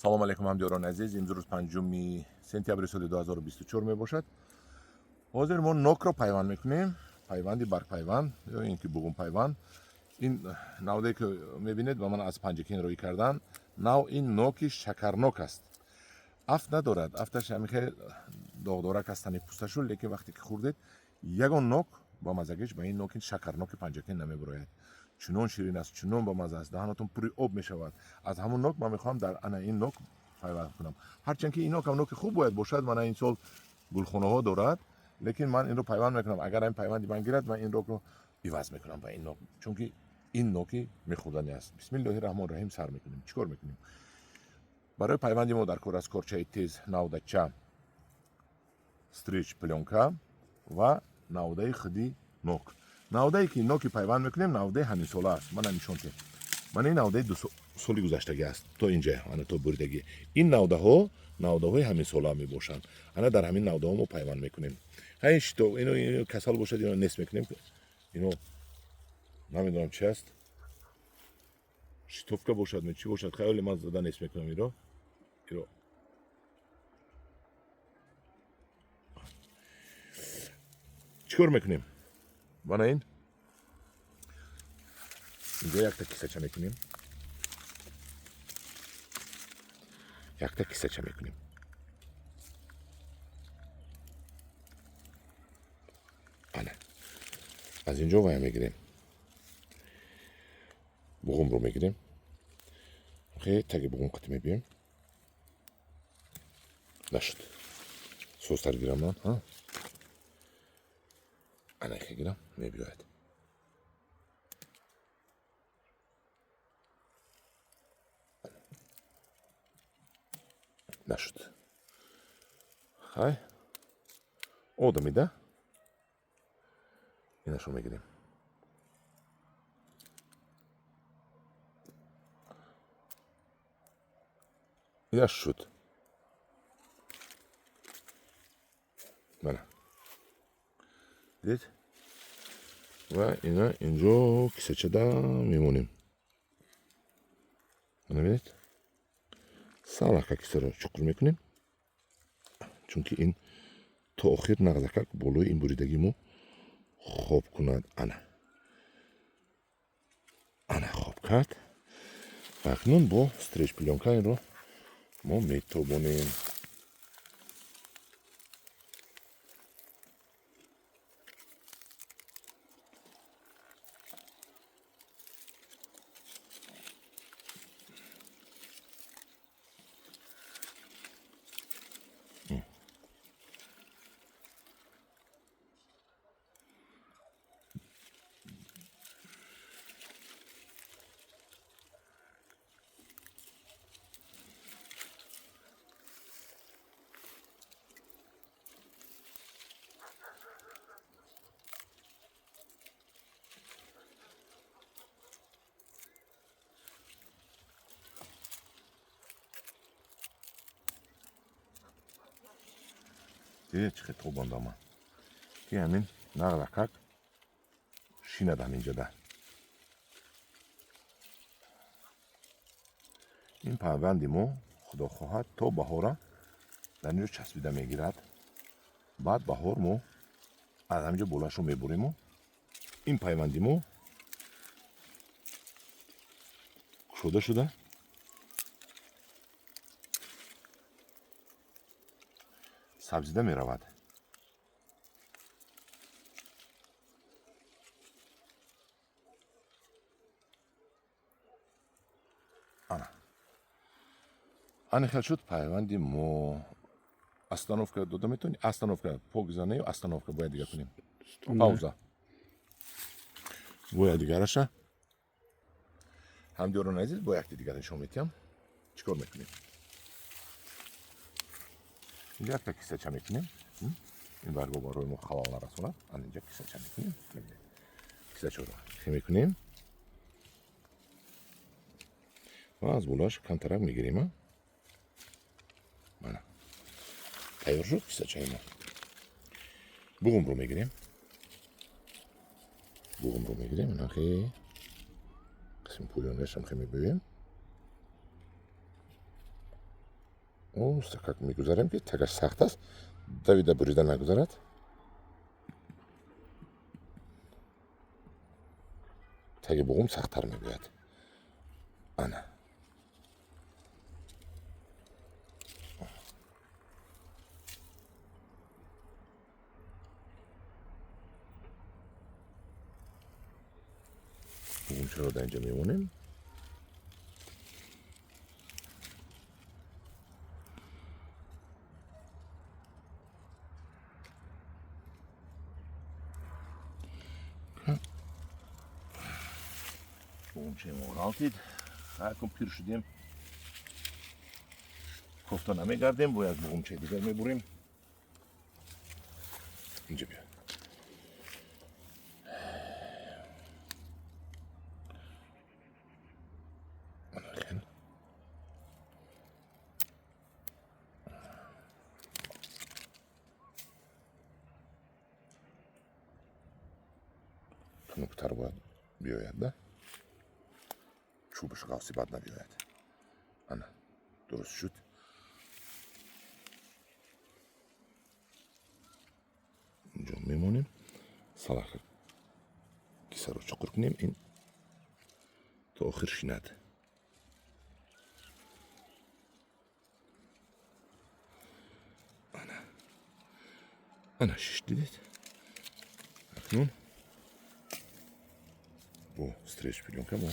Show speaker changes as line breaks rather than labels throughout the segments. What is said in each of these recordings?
салом алейкум ҳамдиёрони азиз. имрӯз 5 сентябри соли 2024 мебошад. ҳозир мо нокро пайванд мекунем. пайванди баргпайванд ё ин ки буғумпайванд. ин навъе ки мебинед ба ман аз панҷакин рӯй кардан. нав ин ноки шакарнок аст. афт надорад. афташ ҳамихел доғдорак аст тани пӯсташу, лекин вақте ки хӯрдед ягон нок ба мазагиш ба ин ноки шакарноки панҷакин намебарояд. чунон ширин аст, чунон ба маза аст, даҳанатон пури об мешавад. аз ҳамун нок ман мехоҳам дар ана ин нок пайванд кунам. ҳарчанд ки ин нок ҳам ноки хуб бояд бошад, мана ин сол гулхонаҳо дорад, лекин ман инро пайванд мекунам. агар ин пайванди ман гирад, ман ин нокро иваз мекунам ба ин нок, чунки ин ноки мехӯрдани аст. бисмиллоҳи раҳмони раҳим сар мекунем. чӣ кор мекунем? барои пайванди мо дар кор аст корчаи тез, навдача, стрич пленка ва навдаи хиди нок. навдае ки ноки пайванд мекунем навдаи ҳамисола аст. мана нишон тед. мана ин навдаи соли гузаштагӣ аст. то инҷа ана то буридагӣ. ин навдаҳои ҳамисола мебошанд. ана дар ҳамин навдаҳо мо пайванд мекунем. ҳай шито ино касал бошад, ино нест мекунем. ино намедонам чи аст. шитовка бошад, чӣ бошад, хаёли ман зада нест мекунам иро. чӣ кор мекунем? бана ин инҷа якта кисача мекунем. якта кисача мекунем. ана аз инҷо вая мегирем. буғумро мегирем. таги буғум қати мебием. нашуд. состар гирам ман. ана ка гирам мебиёяд. нашуд. хай одамида инашо мегирем. я шуд. мана дид ва ина инҷо кисачада мемонем. мана бинед салака кисаро чуқур мекунем, чунки ин то охир нағзакак болои ин буридагимо хоб кунад. ана хоб кард. акнун бо стрич пленка инро мо метобонем. дидед чӣ хел тобондама ки ҳамин нағлакак шинад ҳаминҷада. ин пайванди мо худо хоҳад то баҳора дар инҷо часпида мегирад. баъд баҳор мо аз ҳаминҷо болашро мебурему. ин пайванди мо кушода шуда сабзида меравад. ана хел шуд пайванди мо. остановка дода метавонӣ? остановка погиза не остановка бояд дига кунем. пауза. бояд дигараша. ҳамдиёрони азиз, бо якти дигар нишон медиҳам. чӣ кор мекунем? инҷа якта кисача мекунем. ин барго барои мо халал нарасонад. ана инҷа кисача мекунем. кисачаро хе мекунем ва аз болаш камтарак мегирем. мана тайёр шуд кисачаи мо. буғумро мегирем. ина хе қисми пӯлёнашам хе мебиёем. اوست как میگذاریم که تکش سخت است دویده بریدن نگذارد تگ بوغم سخت‌تر میگوید آنا بوغم چرا در اینجا میمونیم بوغم چه مورالتید هرکم پیر شدیم کوفتا نمیگردیم باید بوغم چه دیگر میبریم اینجا بیا تنوکتر باید بیاید نه چوبش قاسی بد نبیاید آنا درست شد اینجا میمونیم سلاخ کیسه رو چقر کنیم این تا آخر شیند آنا شش دیدید اکنون بو استریچ پیلونکه ما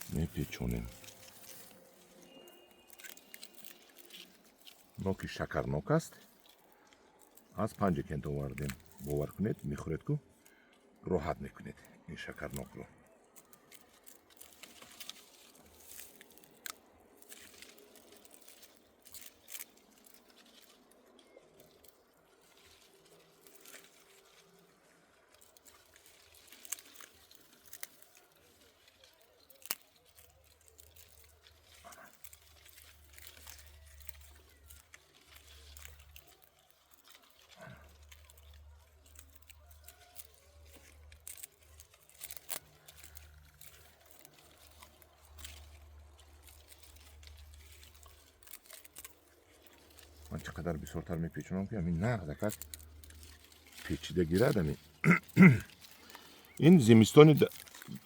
میپیچونیم نوکی شکر نوک است از 5 کنت آوردیم باور کنید میخورید که راحت میکنید این شکر نوک رو من چقدر بسیارتر میپیچونم که همین نغز اکد پیچیده گیرد همین این زمستانی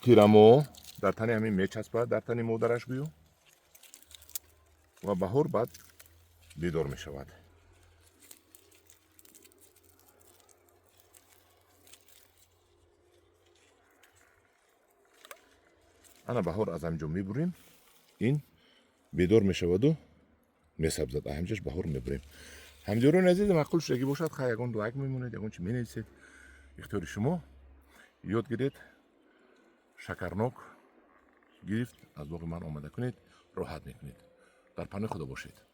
تیرامو در تنی همین میچسبد در تنی مادرش بیو و بهار بعد بیدار میشود انا بهار از همجا میبریم این بیدار میشود و میسبزد همجاش بهار میبریم همجورون عزیز معقول شدگی باشد خواهی یکون لایک میمونید یکون چی مینویسید اختیار شما یاد گیرید شکرنوک گرفت از باقی من آماده کنید راحت میکنید در پناه خدا باشید